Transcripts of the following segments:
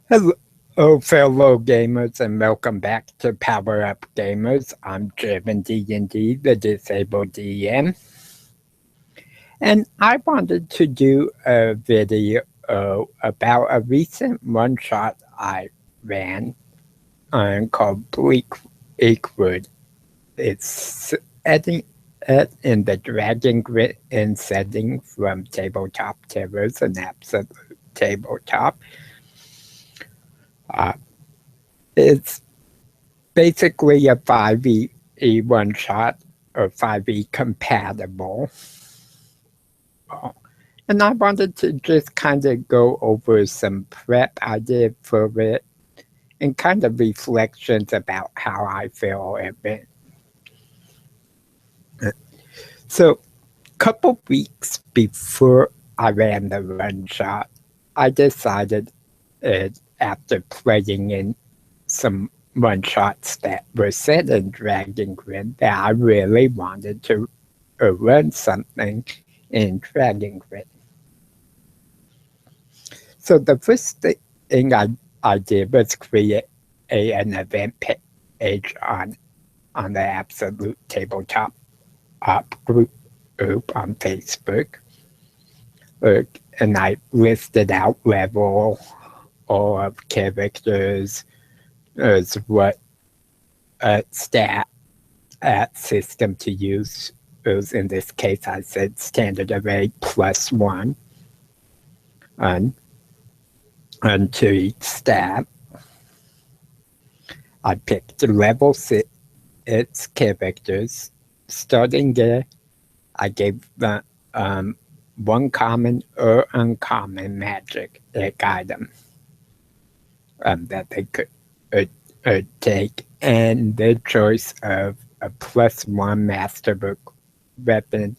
Hello, fellow gamers, and welcome back to Power Up Gamers. I'm Driven D&D, the Disabled DM, and I wanted to do a video about a recent one-shot I ran called Bleakward. It's setting it in the Dragongrin setting from Tabletop Terrors and Absolute Tabletop. It's basically a 5e one shot or 5e compatible. And I wanted to just kind of go over some prep I did for it and kind of reflections about how I feel it went. So, a couple weeks before I ran the one shot, I decided after playing in some one-shots that were set in Dragongrin that I really wanted to run something in Dragongrin. So the first thing I did was create an event page on the Absolute Tabletop group on Facebook. And I listed out level of characters, as what stat system to use. In this case, I said standard array +1 and to each stat. I picked level its characters. Starting there, I gave them one common or uncommon magic item that they could take, and their choice of a +1 masterbook weapon,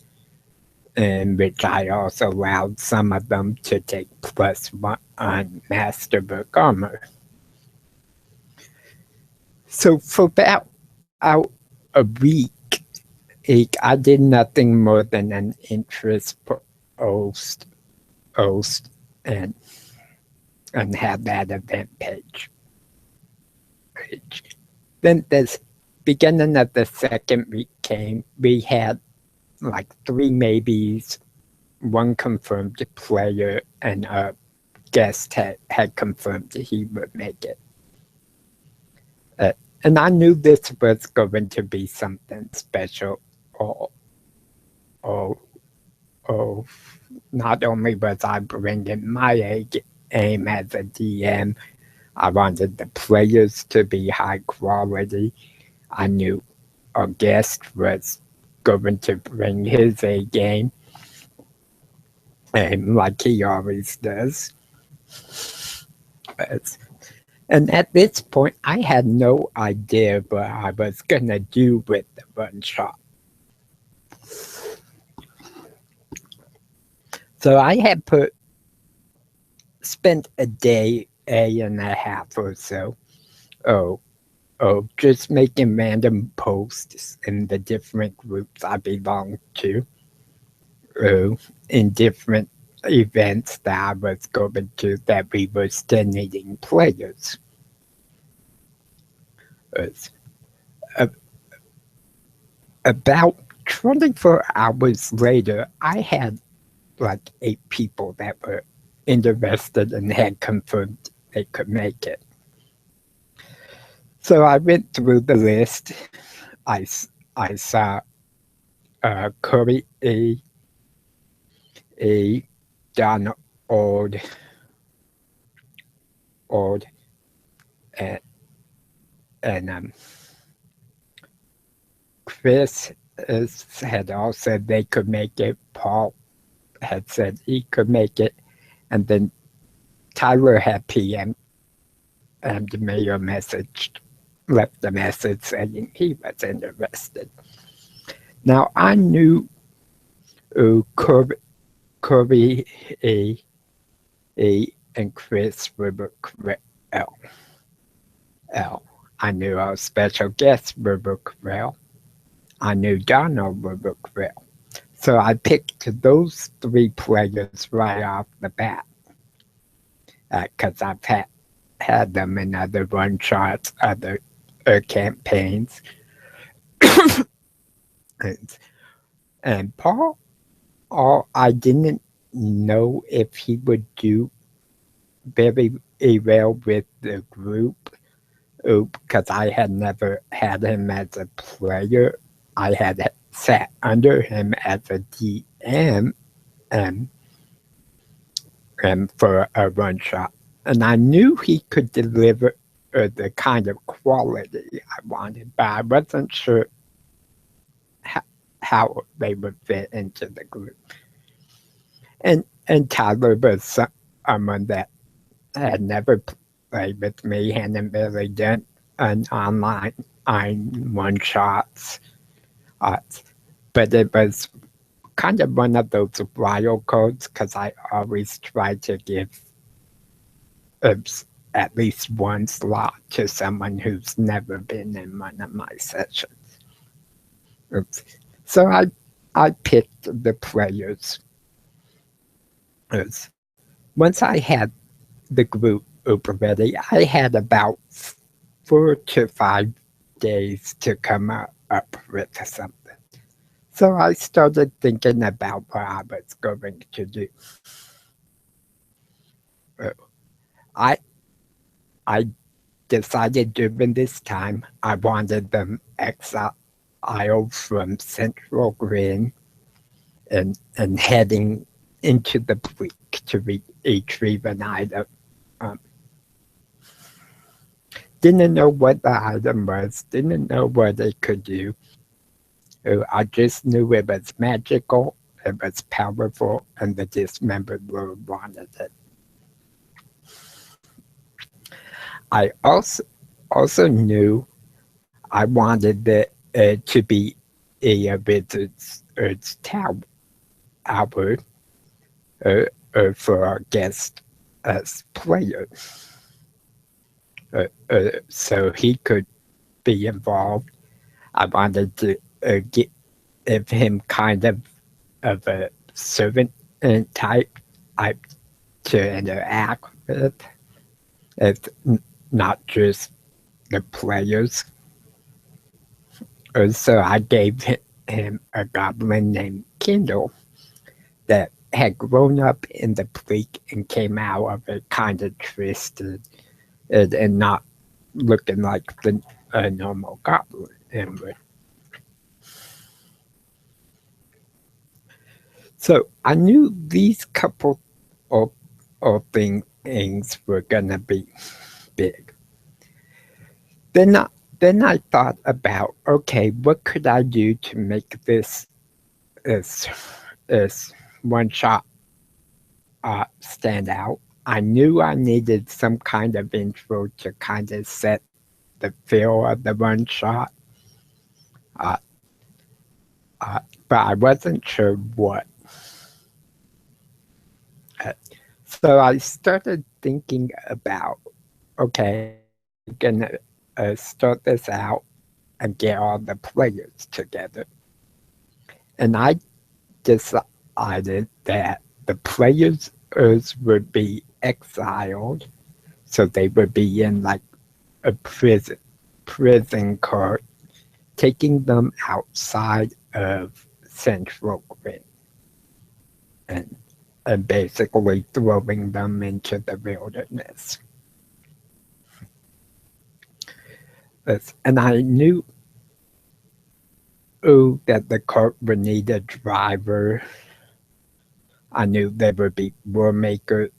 in which I also allowed some of them to take +1 on masterbook armor. So for about a week, I did nothing more than an interest post and had that event page. Then this beginning of the second week came. We had like 3 maybes, 1 confirmed player, and a guest had confirmed he would make it. And I knew this was going to be something special. Not only was I bringing my aim as a DM, I wanted the players to be high quality. I knew our guest was going to bring his A game, and like he always does. And at this point, I had no idea what I was going to do with the one shot. So I had spent a day and a half or so just making random posts in the different groups I belong to, in different events that I was going to, that we were still needing players. About 24 hours later, I had like 8 people that were interested and had confirmed they could make it. So I went through the list. I saw Curry A. Donald and Chris had all said they could make it. Paul had said he could make it, and then Tyler had PM and the mayor left a message saying he was interested. Now I knew Corey and Chris were L. I knew our special guests were Bookville. I knew Donald were Bookville. So I picked those 3 players right off the bat, because I've had had them in other one-shots, other campaigns. and, and I didn't know if he would do very well with the group because I had never had him as a player. I had sat under him as a DM and for a one shot, and I knew he could deliver the kind of quality I wanted, but I wasn't sure how they would fit into the group. And Tyler was someone that had never played with me, hadn't really done an online one shots, but it was kind of one of those wild cards because I always try to give at least one slot to someone who's never been in one of my sessions. So I picked the players. Once I had the group ready, I had about 4 to 5 days to come up with something. So I started thinking about what I was going to do. I decided during this time I wanted them exiled from Central Grin and heading into the Bleak to retrieve an item. Didn't know what the item was, didn't know what it could do. I just knew it was magical, it was powerful, and the dismembered lord wanted it. I also knew I wanted it to be a wizard's tower for our guest as player, so he could be involved. I wanted to give him kind of a servant type to interact with. It's not just the players. So I gave him a goblin named Kindle that had grown up in the Bleak and came out of it kind of twisted and not looking like the normal goblin. So I knew these couple of things were gonna be big. Then I thought about, okay, what could I do to make this one shot stand out? I knew I needed some kind of intro to kind of set the feel of the one shot, but I wasn't sure what. So I started thinking about, okay, I'm gonna start this out and get all the players together. And I decided that the players would be exiled, so they would be in like a prison court, taking them outside of Central Grid and basically throwing them into the wilderness. And I knew that the cart would need a driver. I knew there would be war makers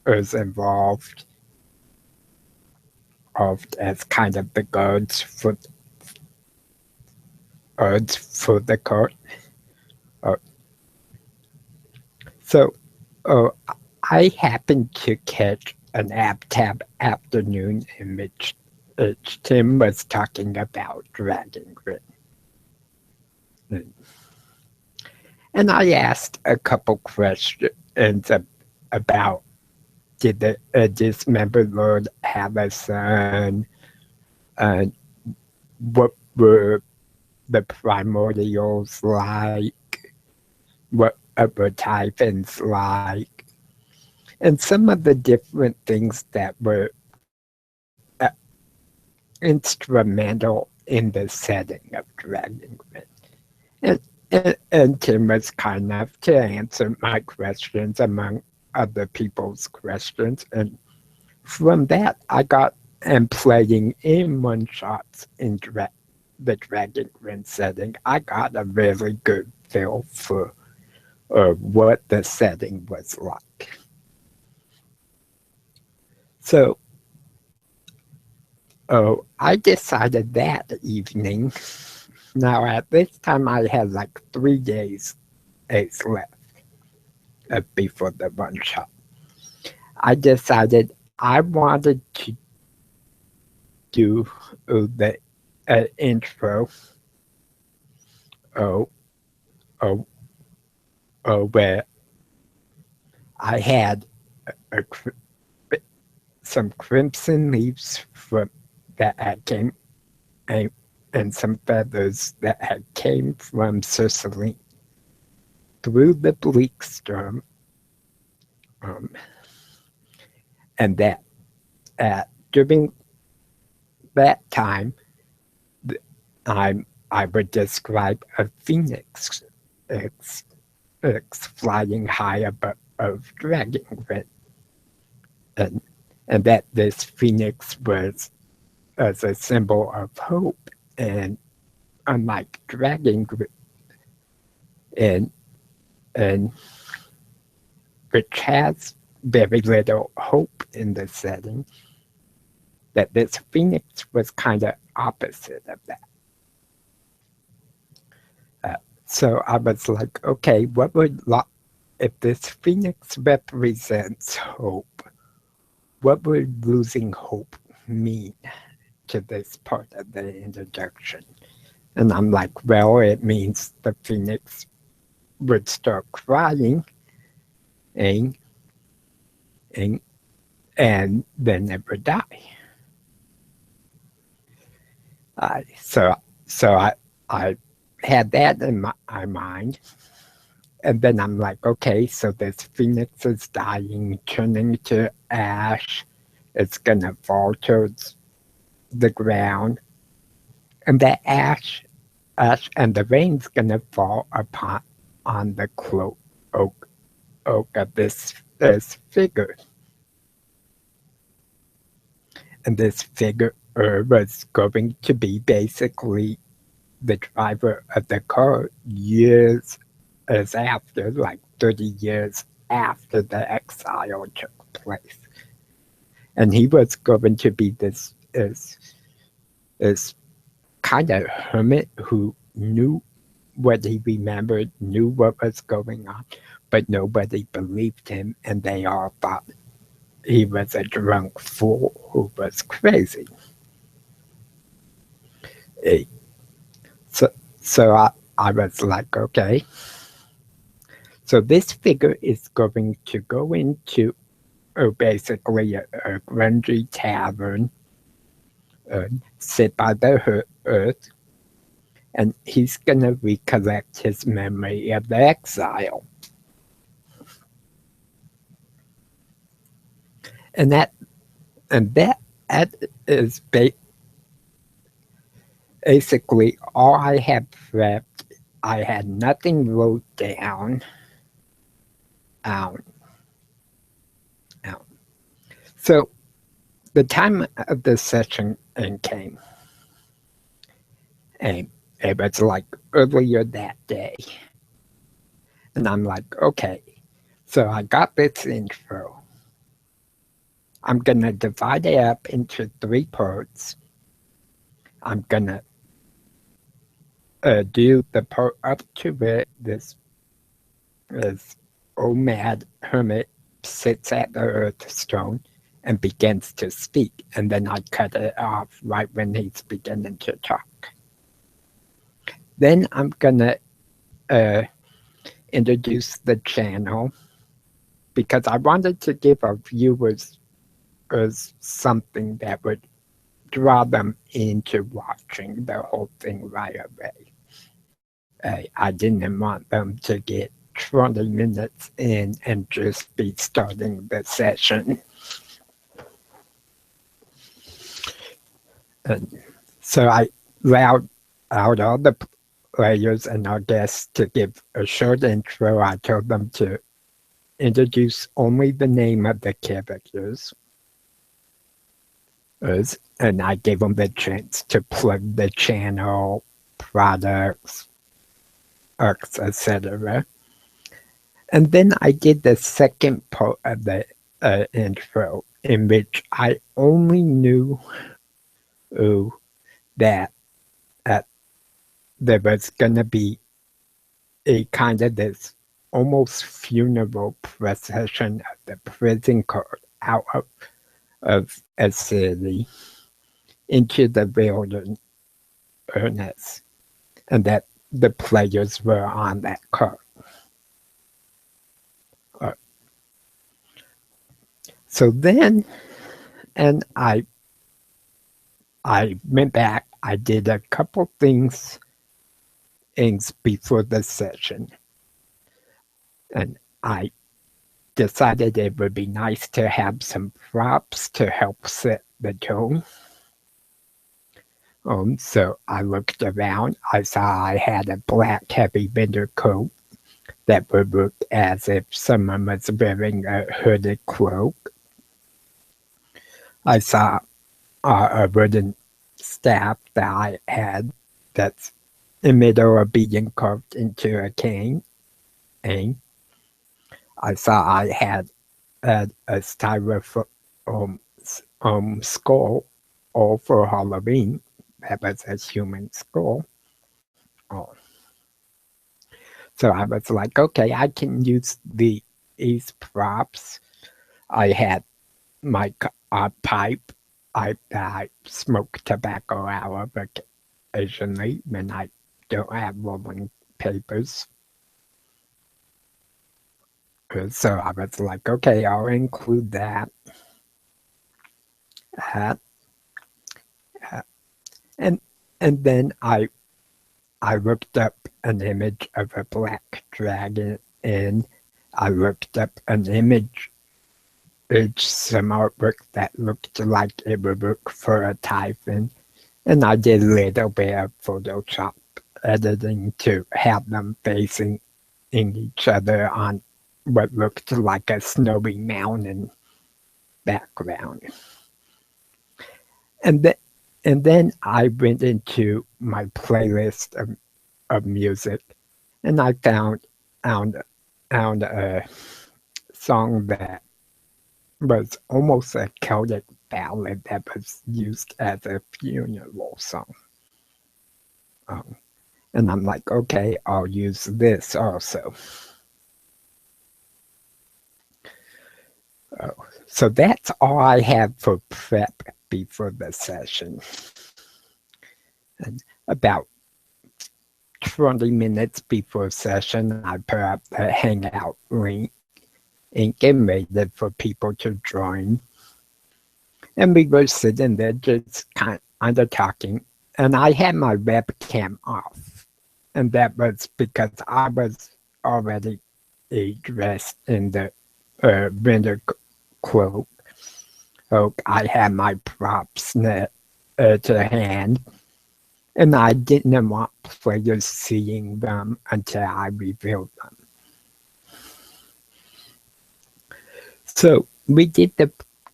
involved as kind of the guards for the cart. So I happened to catch an tab afternoon in which Tim was talking about Dragongrin. And I asked a couple questions about, did the dismembered lord have a son? What were the primordials like? What were Typhons like? and some of the different things that were instrumental in the setting of Dragongrin. And, and Tim was kind enough to answer my questions among other people's questions. And from that, I got and playing in one-shots in the Dragongrin setting, I got a really good feel for what the setting was like. So, I decided that evening. Now, at this time, I had like 3 days left before the one shot. I decided I wanted to do the intro where I had some crimson leaves from that had came and some feathers that had came from Sicily through the Bleakward, and that during that time, I would describe a phoenix flying high above Dragongrin, and that this phoenix was as a symbol of hope, and unlike Dragongrin, and which has very little hope in the setting, that this phoenix was kind of opposite of that. So I was like, okay, what would, if this phoenix represents hope, what would losing hope mean to this part of the introduction? And I'm like, well, it means the phoenix would start crying and then it would die. So I had that in my mind. And then I'm like, okay, so this phoenix is dying, turning to ash. It's going to fall towards the ground. And that ash and the rain's going to fall on the oak of this figure. And this figure was going to be basically the driver of the car years as after, like 30 years after the exile took place. And he was going to be this kind of hermit who knew what he remembered, knew what was going on, but nobody believed him, and they all thought he was a drunk fool who was crazy. So I was like, okay. So this figure is going to go into basically a grungy tavern, sit by the earth, and he's going to recollect his memory of the exile. And that is basically all I had prepped. I had nothing wrote down. So the time of the session came, and it was like earlier that day. And I'm like, okay, so I got this intro. I'm going to divide it up into 3 parts. I'm going to do the part up to it. This old mad hermit sits at the earth stone and begins to speak. And then I cut it off right when he's beginning to talk. Then I'm going to introduce the channel, because I wanted to give our viewers something that would draw them into watching the whole thing right away. I didn't want them to get 20 minutes in and just be starting the session. And so I allowed out all the players and our guests to give a short intro. I told them to introduce only the name of the characters. And I gave them the chance to plug the channel, products, etc. And then I did the second part of the intro, in which I only knew that there was going to be a kind of this almost funeral procession of the prison guard out of a city into the wilderness, and that the players were on that cart. So then, and I went back, I did a couple things before the session. And I decided it would be nice to have some props to help set the tone. So I looked around. I saw I had a black heavy winter coat that would look as if someone was wearing a hooded cloak. I saw a wooden staff that I had that's in the middle of being carved into a cane. I saw I had a styrofoam skull all for Halloween. That was a human skull. So I was like, okay, I can use these props. I had my pipe. I smoke tobacco out of occasionally when I don't have rolling papers. So I was like, okay, I'll include that. And then I looked up an image of a black dragon, and I looked up an image, some artwork that looked like it would look for a typhon, and I did a little bit of Photoshop editing to have them facing each other on what looked like a snowy mountain background. And then I went into my playlist of music, and I found a song that was almost a Celtic ballad that was used as a funeral song. And I'm like, okay, I'll use this also. So that's all I have for prep before the session. And about 20 minutes before session, I put up the Hangout link and waited for people to join. And we were sitting there just kind of talking. And I had my webcam off. And that was because I was already dressed in the winter cloak. I had my props to hand. And I didn't want players seeing them until I revealed them. So we did the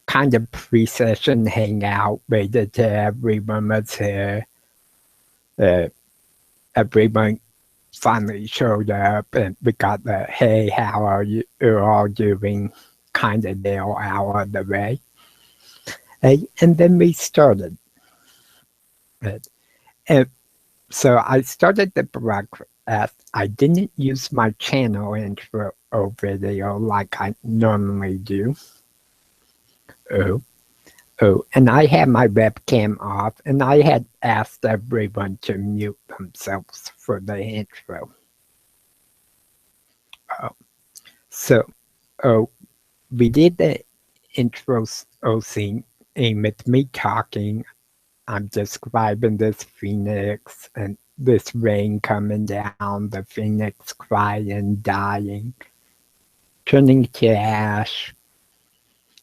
kind of pre-session hangout, waited till everyone was here. Everyone finally showed up, and we got the, hey, how are you all doing kind of deal out of the way. And then we started. And so I started the broadcast. I didn't use my channel intro video like I normally do. And I had my webcam off, and I had asked everyone to mute themselves for the intro. So we did the intro scene with me talking I'm describing this phoenix and this rain coming down, the phoenix crying, dying, turning to ash,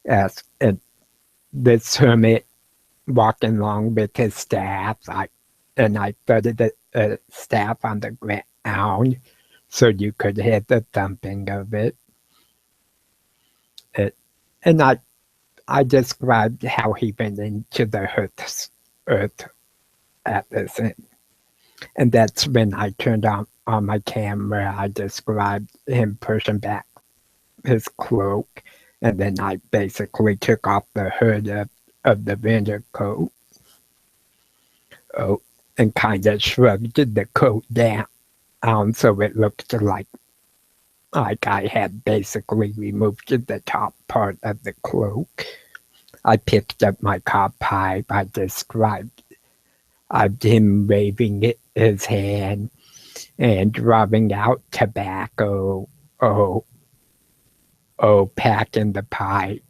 and this hermit walking along with his staff. And I thudded the staff on the ground so you could hear the thumping of it. And I described how he went into the earth at this end. And that's when I turned on my camera. I described him pushing back his cloak, and then I basically took off the hood of the winter coat. And kind of shrugged the coat down so it looked like I had basically removed the top part of the cloak. I picked up my cob pipe. I described him waving his hand and drawing out tobacco. Packing the pipe.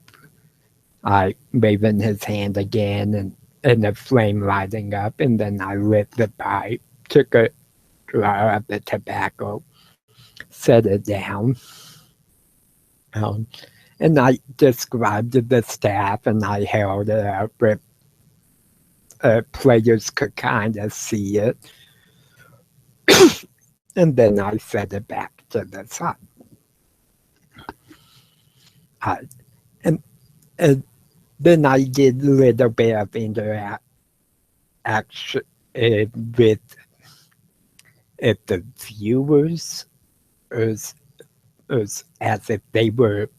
I waving his hand again and the flame lighting up, and then I lit the pipe, took a draw of the tobacco, set it down, and I described the staff, and I held it up where players could kind of see it, and then I set it back to the side. And then I did a little bit of interaction with the viewers as if they were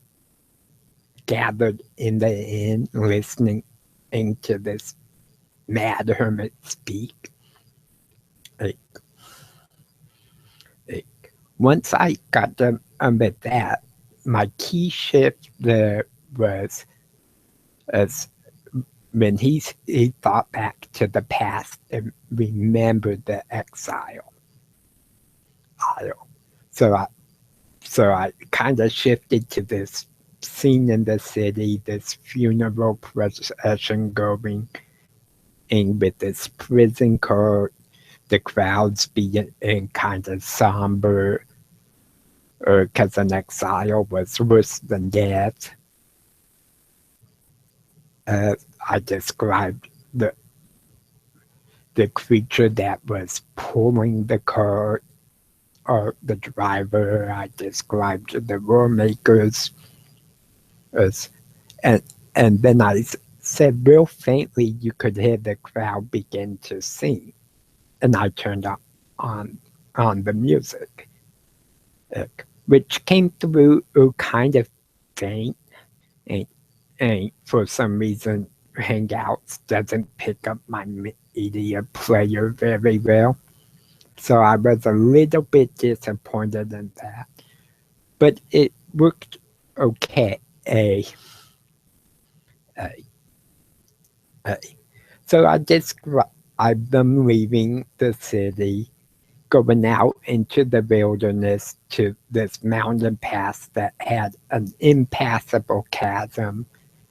gathered in the inn listening to this mad hermit speak. Once I got them with that, my key shift there was as when he thought back to the past and remembered the exile. So I kind of shifted to this scene in the city, this funeral procession going in with this prison court, the crowds being kind of somber, because an exile was worse than death. I described the creature that was pulling the cart, or the driver. I described the war makers, and then I said real faintly you could hear the crowd begin to sing, and I turned on the music, which came through kind of faint, and for some reason Hangouts doesn't pick up my media player very well. So I was a little bit disappointed in that. But it worked okay. So I described them leaving the city, going out into the wilderness to this mountain pass that had an impassable chasm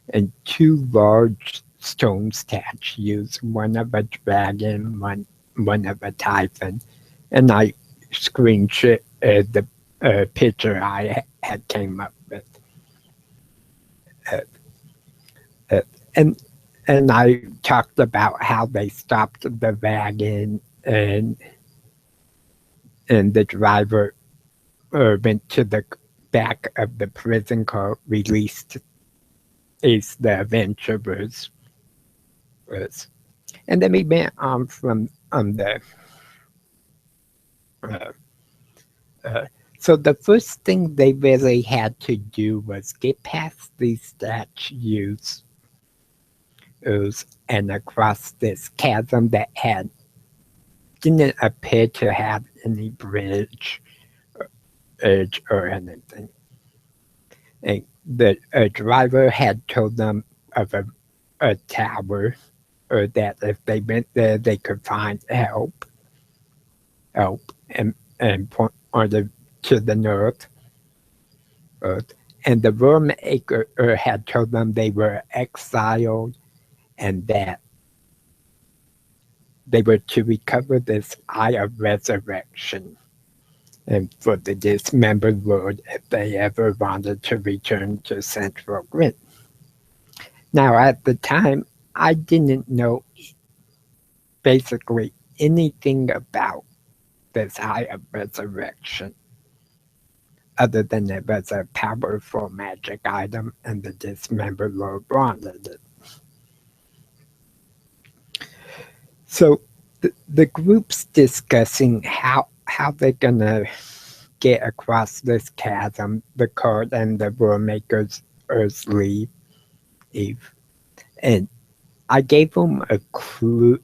and two large stone statues, one of a dragon, one of a typhon, and I screenshot the picture I had came up with, and I talked about how they stopped the wagon and the driver went to the back of the prison car, released the adventurers. And then we went on from the. So the first thing they really had to do was get past these statues and across this chasm that didn't appear to have any bridge or anything. And the driver had told them of a tower, or that if they went there, they could find help, and pointed to the north. And the worm maker had told them they were exiled, and that they were to recover this Eye of Resurrection and for the dismembered Lord if they ever wanted to return to Central Grid. Now, at the time, I didn't know basically anything about this Eye of Resurrection, other than it was a powerful magic item and the dismembered Lord wanted it. So the group's discussing how they're gonna get across this chasm, the card and the Warmaker's Earth's Eve. And I gave them a clue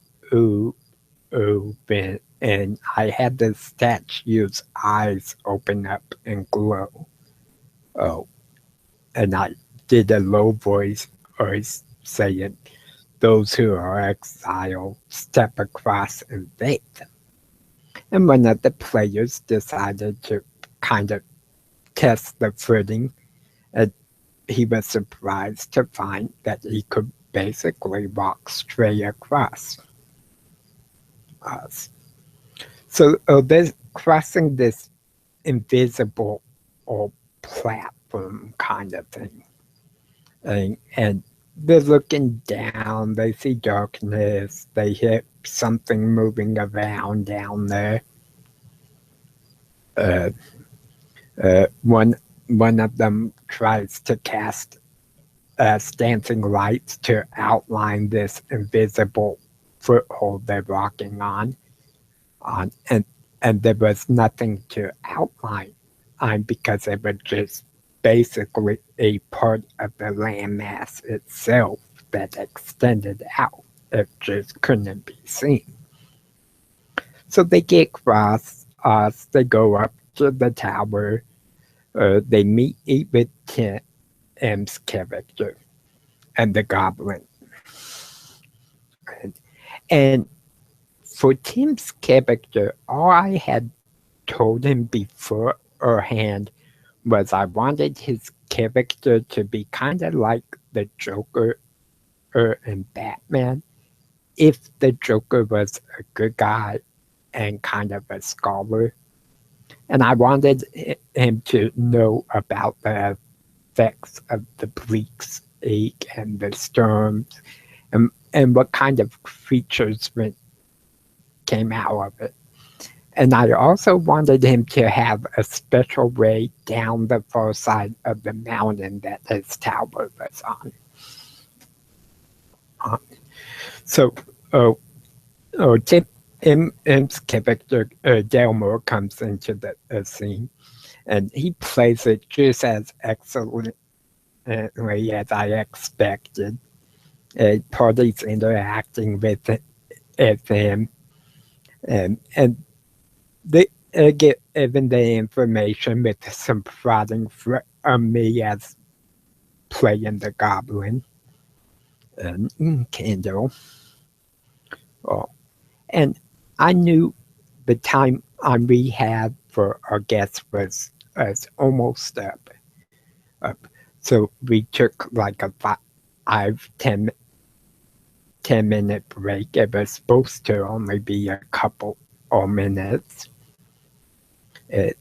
open, and I had the statue's eyes open up and glow. Oh, and I did a low voice saying, "Those who are exiled step across and invade them." And one of the players decided to kind of test the footing, and he was surprised to find that he could basically walk straight across us. So this crossing this invisible or platform kind of thing, and they're looking down. They see darkness. They hear something moving around down there. One of them tries to cast dancing lights to outline this invisible foothold they're walking on, and there was nothing to outline because it was just basically a part of the landmass itself that extended out. It just couldn't be seen. So they get across us, they go up to the tower, they meet with Tim's character and the goblin. And for Tim's character, all I had told him beforehand was I wanted his character to be kind of like the Joker and Batman, if the Joker was a good guy and kind of a scholar. And I wanted him to know about the effects of the Bleak's ache and the storms and what kind of creatures came out of it. And I also wanted him to have a special way down the far side of the mountain that his tower was on. So Tim's character, Delmore, comes into the scene, and he plays it just as excellently as I expected. Parties interacting with him, and they get even the information with some prodding from me as playing the goblin and Kendall. Oh, and I knew the time on rehab for our guests was almost up. So we took like a 10-minute break. It was supposed to only be a couple of minutes. And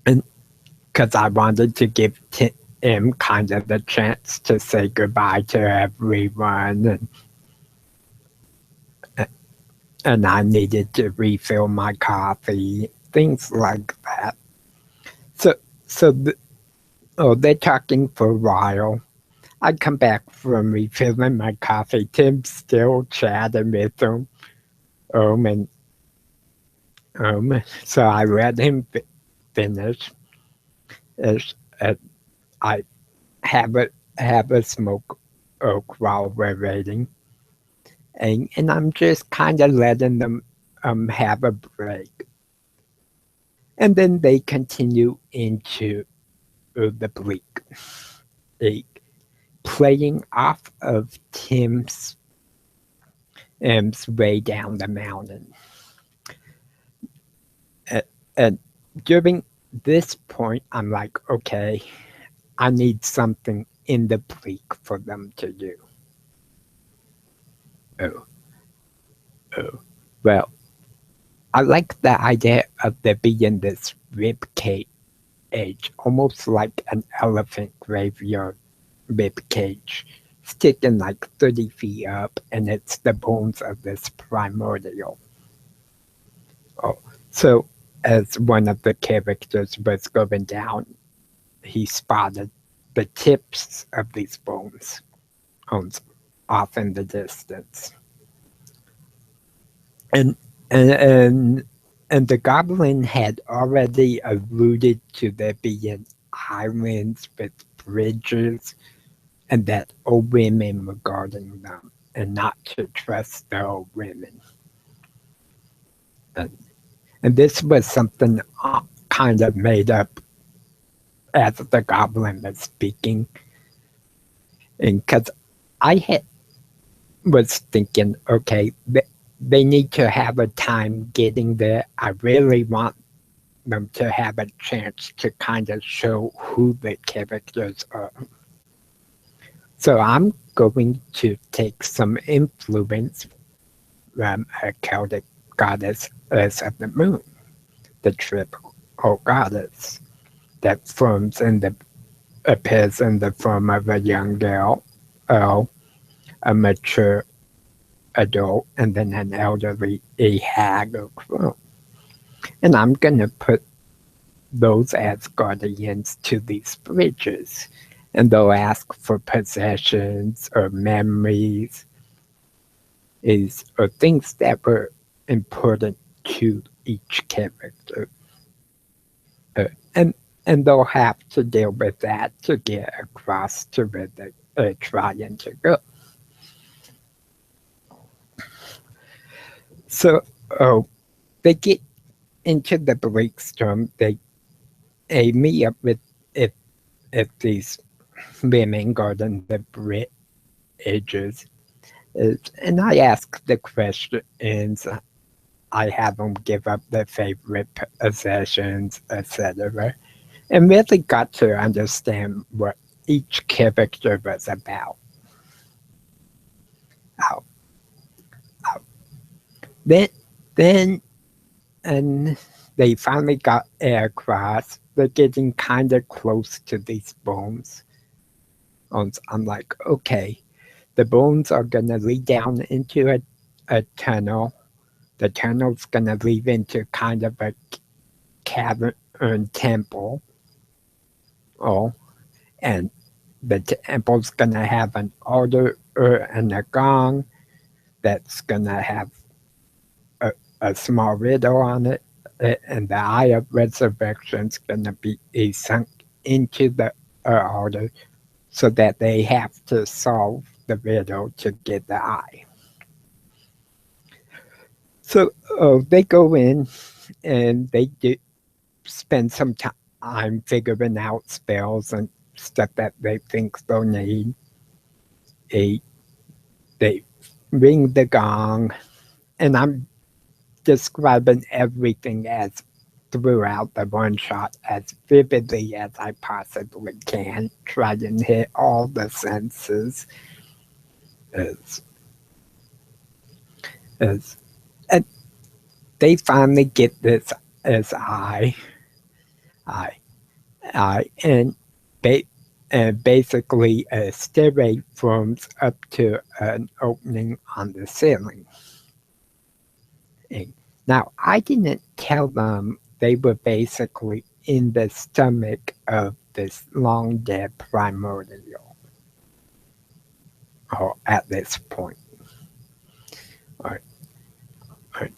because I wanted to give Tim kind of the chance to say goodbye to everyone, and I needed to refill my coffee, things like that. So they're talking for a while. I come back from refilling my coffee. Tim's still chatting with them. So I let him finish. I have a smoke while we're waiting, and I'm just kind of letting them have a break, and then they continue into the Bleak, playing off of Tim's way down the mountain. And during this point, I'm like, okay, I need something in the Bleak for them to do. Oh, well, I like the idea of there being this rib cage, almost like an elephant graveyard rib cage, sticking like 30 feet up, and it's the bones of this primordial. Oh, so as one of the characters was going down, he spotted the tips of these bones on, off in the distance. And, and, and, and the goblin had already alluded to there being islands with bridges and that old women were guarding them and not to trust the old women. And, and this was something kind of made up as the goblin was speaking. And because I was thinking, okay, they need to have a time getting there. I really want them to have a chance to kind of show who the characters are. So I'm going to take some influence from a Celtic goddess Earth of the Moon, the triple goddess that appears in the form of a young girl, a mature adult, and then an elderly hag or crone. And I'm going to put those as guardians to these bridges. And they'll ask for possessions or memories or things that were important to each character. And they'll have to deal with that to get across to where they're trying to go. So they get into the Bleakstorm. They meet up with if these women guarding the bridges. And I ask the questions. I have them give up their favorite possessions, etc. And really got to understand what each character was about. Oh, oh. Then, and they finally got across. They're getting kind of close to these bones. I'm like, okay, the bones are going to lead down into a tunnel. The tunnel's going to lead into kind of a cavern temple. And the temple's going to have an altar and a gong that's going to have a small riddle on it. And the Eye of Resurrection's going to be sunk into the altar so that they have to solve the riddle to get the eye. So they go in and they spend some time figuring out spells and stuff that they think they'll need. They ring the gong, and I'm describing everything as throughout the one shot as vividly as I possibly can, try and hit all the senses. And they finally get this as and basically a stairway forms up to an opening on the ceiling. And now, I didn't tell them they were basically in the stomach of this long dead primordial at this point. All right.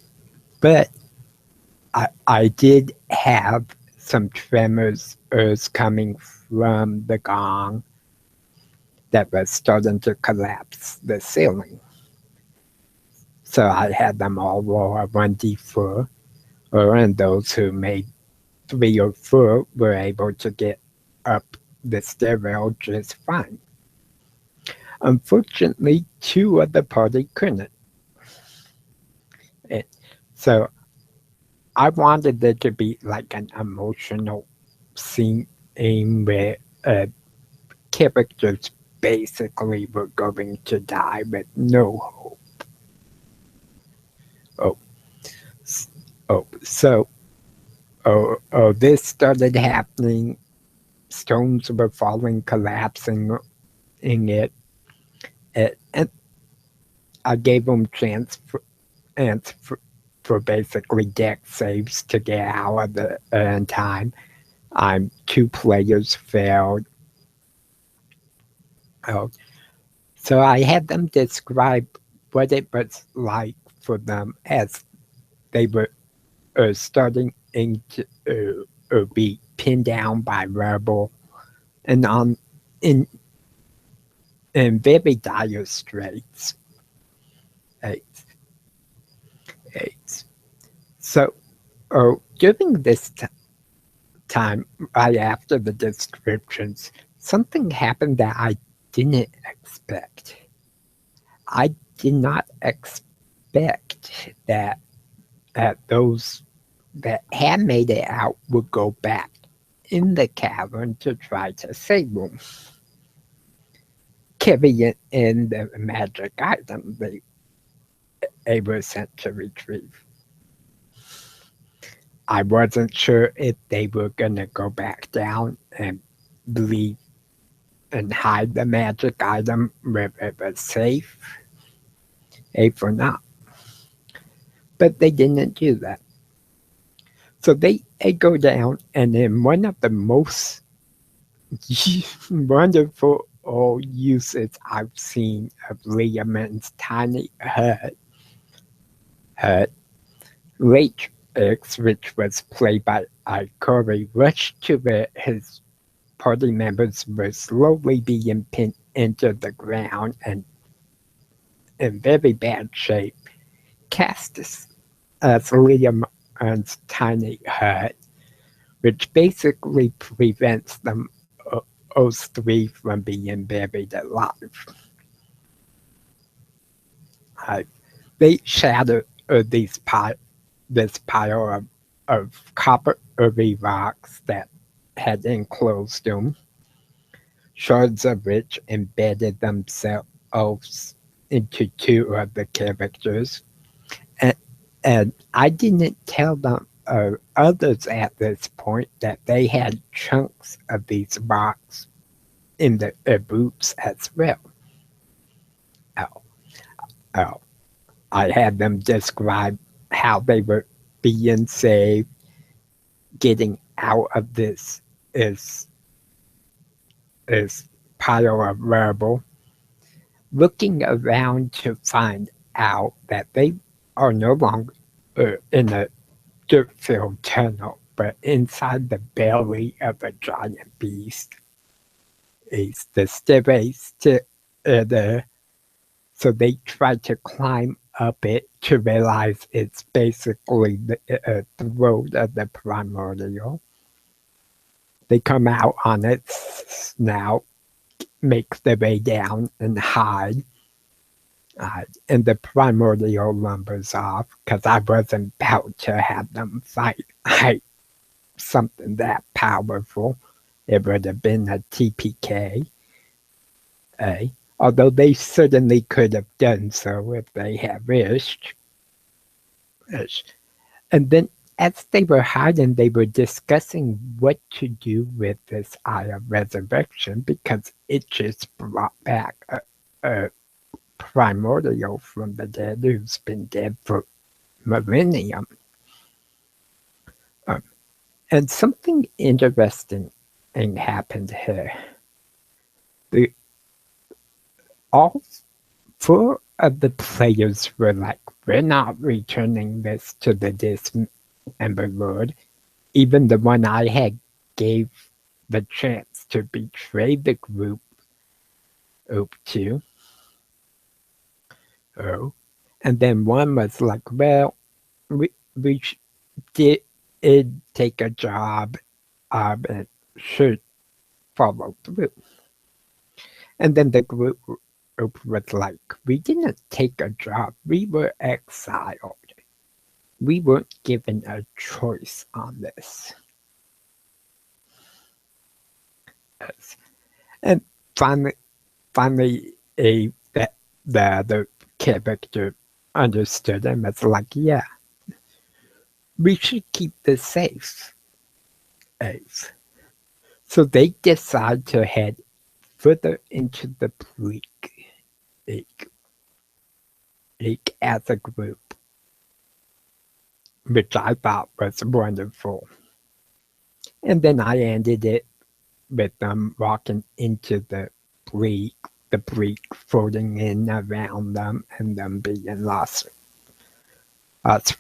But I did have some tremors coming from the gong that was starting to collapse the ceiling. So I had them all roll a 1d4, and those who made 3 or 4 were able to get up the stairwell just fine. Unfortunately, 2 of the party couldn't. So I wanted there to be like an emotional scene where characters basically were going to die with no hope. Oh, so this started happening. Stones were falling, collapsing in it, and I gave them chance for basically deck saves to get out of the in time. Two players failed. Oh, so I had them describe what it was like for them as they were starting to be pinned down by rubble and in in very dire straits. Eight, eight. So during this time, right after the descriptions, something happened that I didn't expect. I did not expect that those that had made it out would go back in the cavern to try to save them, carrying in the magic item they were sent to retrieve. I wasn't sure if they were gonna go back down and leave and hide the magic item where it was safe or not. But they didn't do that. So they go down, and in one of the most wonderful uses I've seen of Liamon's tiny hut, Lake X, which was played by Corey, rushed to where his party members were slowly being pinned into the ground and in very bad shape, cast as Liamon's tiny hut, which basically prevents them those three from being buried alive. They shattered this pile of copper-earthy rocks that had enclosed them, shards of which embedded themselves into two of the characters. And, and I didn't tell them others at this point that they had chunks of these rocks in their boots as well. Oh, oh. I had them describe how they were being saved, getting out of this pile of rubble, looking around to find out that they are no longer in a dirt-filled tunnel, but inside the belly of a giant beast. Is the stairways to so they try to climb up it to realize it's basically the throat of the primordial. They come out on its snout, make their way down and hide. And the primordial lumbers off because I wasn't about to have them fight something that powerful. It would have been a TPK. Although they certainly could have done so if they had wished. And then as they were hiding, they were discussing what to do with this Eye of Resurrection because it just brought back a primordial from the dead who's been dead for millennium. And something interesting happened here. All four of the players were like, we're not returning this to the Dismember Lord. Even the one I had gave the chance to betray the group to. Oh. And then one was like, well, we did take a job and should follow through. And then the group was like, we didn't take a job, we were exiled. We weren't given a choice on this. Yes. And finally, the character understood him as like, yeah, we should keep this safe. So they decide to head further into the Bleak as a group, which I thought was wonderful. And then I ended it with them walking into the Bleak floating in around them, and them being lost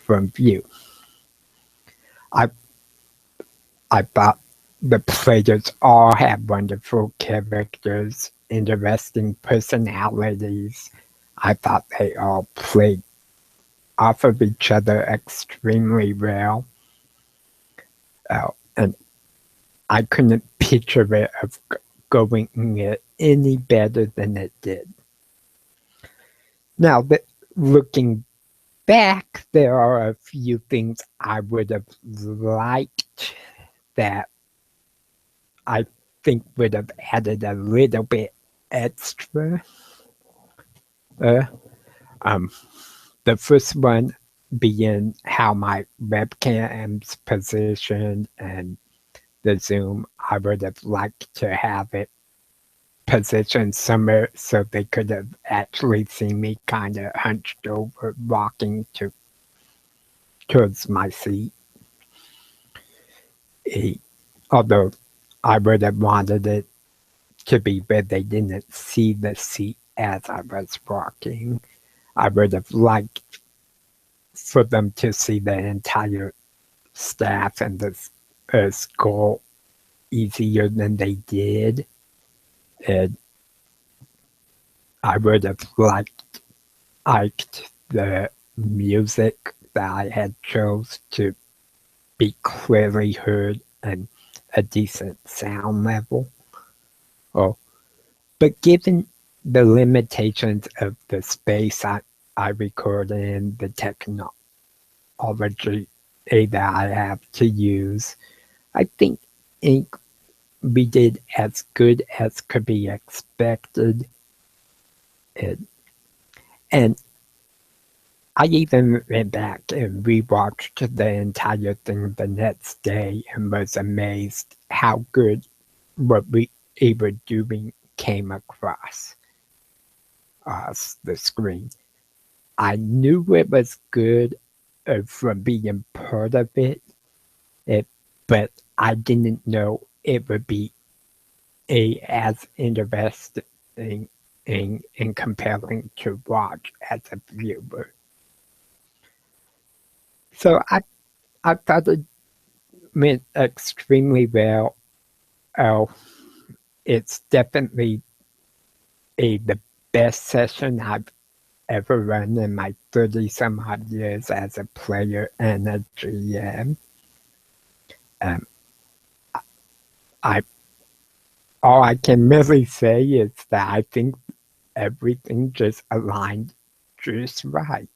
from view. I thought the players all had wonderful characters, interesting personalities. I thought they all played off of each other extremely well. And I couldn't picture it of going any better than it did. Now, looking back, there are a few things I would have liked that I think would have added a little bit extra. The first one being how my webcam's positioned and the zoom. I would have liked to have it positioned somewhere so they could have actually seen me kind of hunched over, walking towards my seat. Although I would have wanted it to be where they didn't see the seat as I was walking. I would have liked for them to see the entire staff and the school easier than they did. And I would have liked the music that I had chose to be clearly heard and a decent sound level. But given the limitations of the space I record in, the technology that I have to use, I think we did as good as could be expected. And I even went back and rewatched the entire thing the next day and was amazed how good what we were doing came across the screen. I knew it was good from being part of it, but I didn't know it would be as interesting and compelling to watch as a viewer. So I thought it went extremely well. It's definitely the best session I've ever run in my 30-some odd years as a player and a GM. All I can really say is that I think everything just aligned just right.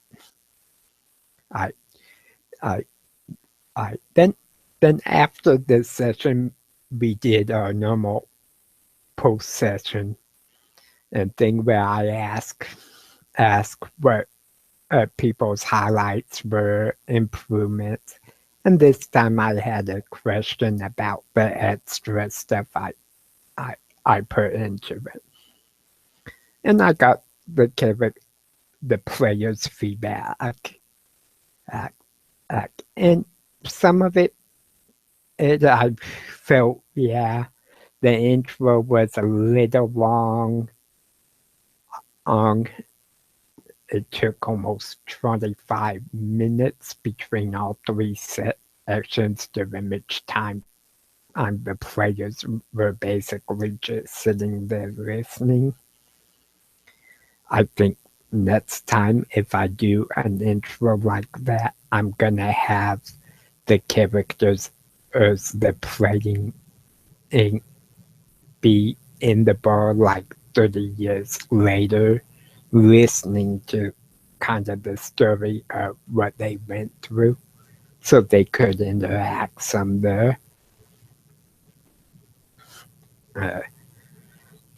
Then after this session, we did our normal post session and thing where I ask what people's highlights were, improvements, and this time I had a question about the extra stuff I put into it, and I got the players' feedback, and some of it I felt, yeah, the intro was a little long. It took almost 25 minutes between all three sections, during which time the players were basically just sitting there listening. I think next time, if I do an intro like that, I'm gonna have the characters as they're playing be in the bar like 30 years later, listening to kind of the story of what they went through, so they could interact some there.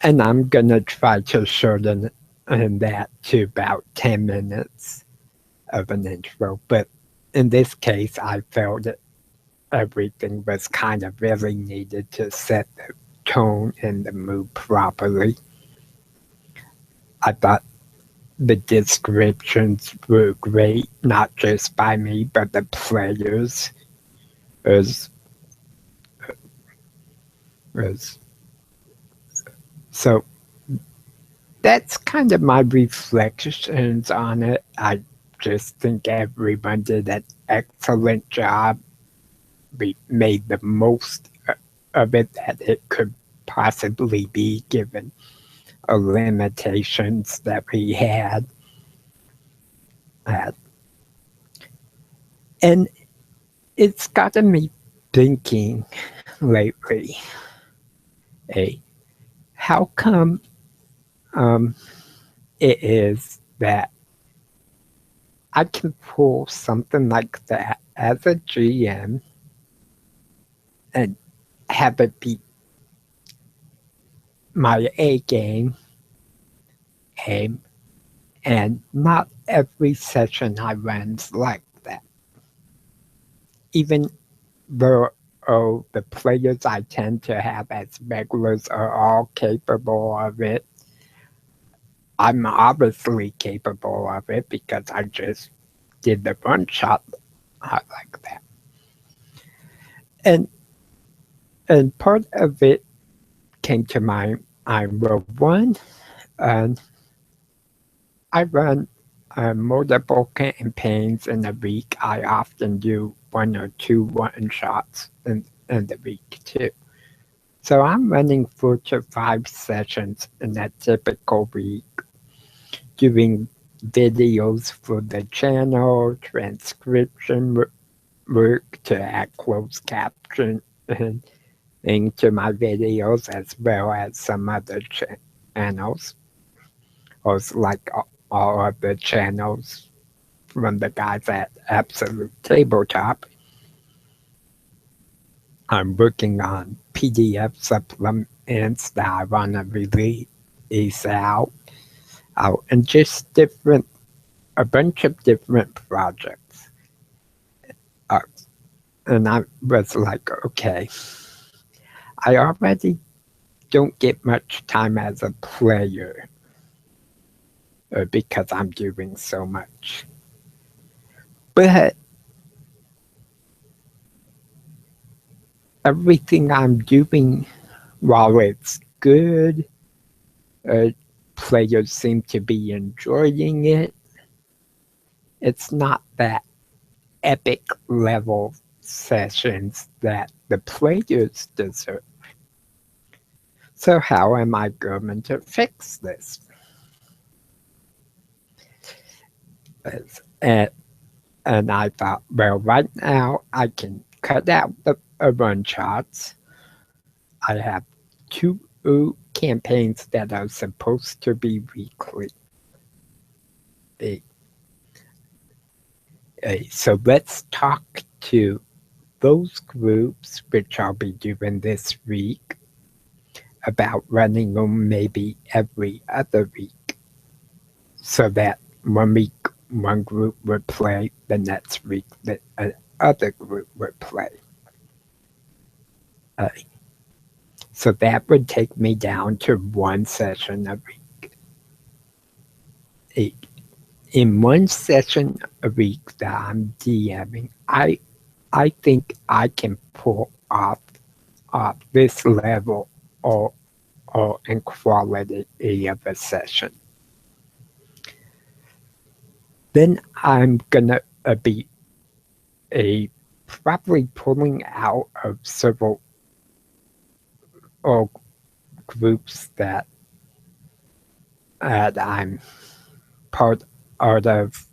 And I'm gonna try to shorten that to about 10 minutes. of an intro, but in this case, I felt that everything was kind of really needed to set the tone and the mood properly. I thought the descriptions were great, not just by me, but the players. As, as, so that's kind of my reflections on it. I just think everyone did an excellent job. We made the most of it that it could possibly be given the limitations that we had. And it's gotten me thinking lately, hey, how come it is that I can pull something like that as a GM and have it be my A game, and not every session I run's like that. Even though the players I tend to have as regulars are all capable of it, I'm obviously capable of it because I just did the one shot like that. And part of it came to mind. I will one, and I run multiple campaigns in a week. I often do 1 or 2 one-shots in the week too. So I'm running 4 to 5 sessions in a typical week, doing videos for the channel, transcription work to add closed caption into my videos, as well as some other channels, or like all of the channels from the guys at Absolute Tabletop. I'm working on PDF supplements that I want to release out, and just a bunch of different projects. And I was like, okay, I already don't get much time as a player because I'm doing so much. But everything I'm doing, while it's good, players seem to be enjoying it. It's not that epic level sessions that the players deserve. So how am I going to fix this? And I thought, well, right now I can cut out the one-shots. I have 2 campaigns that are supposed to be weekly. So let's talk to those groups, which I'll be doing this week, about running them maybe every other week, so that 1 week one group would play, the next week the other group would play. So that would take me down to 1 session a week. In 1 session a week that I'm DMing, I think I can pull off this level or in quality of a session. Then I'm gonna be probably pulling out of several groups that I'm part of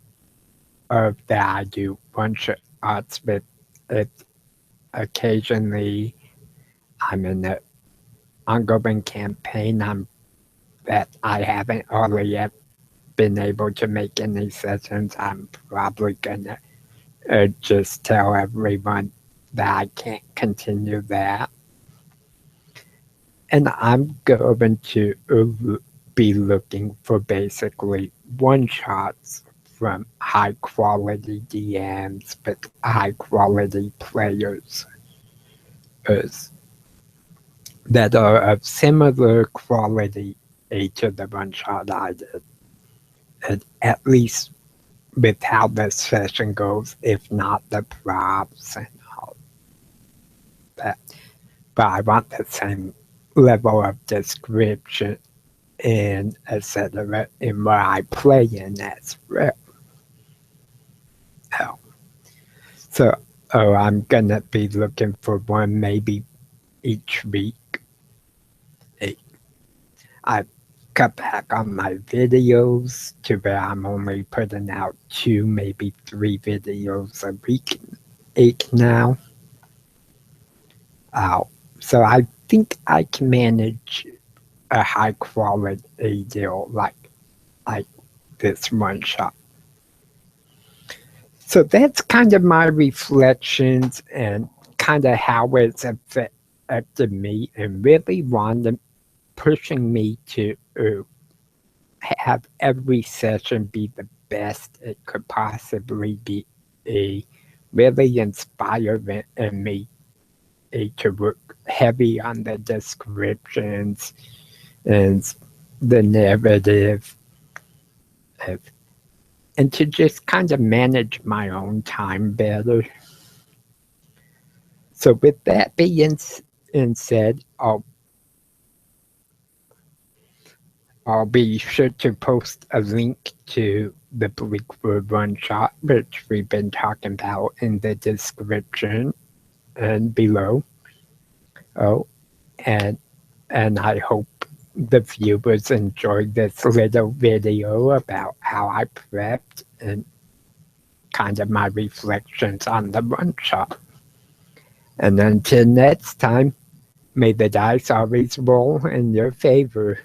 that I do one-shots with. It occasionally I'm in an ongoing campaign that I haven't hardly yet been able to make any sessions. I'm probably gonna just tell everyone that I can't continue that. And I'm going to be looking for basically one-shots from high-quality DMs with high-quality players that are of similar quality to the one-shot I did. And at least with how the session goes, if not the props and all that. But I want the same level of description and etc. in where I play in as well. Oh. So I'm gonna be looking for one maybe each week. I cut back on my videos to where I'm only putting out 2, maybe 3 videos a week now. So I think I can manage a high quality deal like this one shot. So that's kind of my reflections and kind of how it's affected me and really pushing me to have every session be the best it could possibly be. Really inspiring me to work heavy on the descriptions and the narrative, and to just kind of manage my own time better. So with that being said, I'll be sure to post a link to the Bleakward one shot, which we've been talking about, in the description and below. And I hope the viewers enjoyed this little video about how I prepped and kind of my reflections on the one shot. And until next time, may the dice always roll in your favor.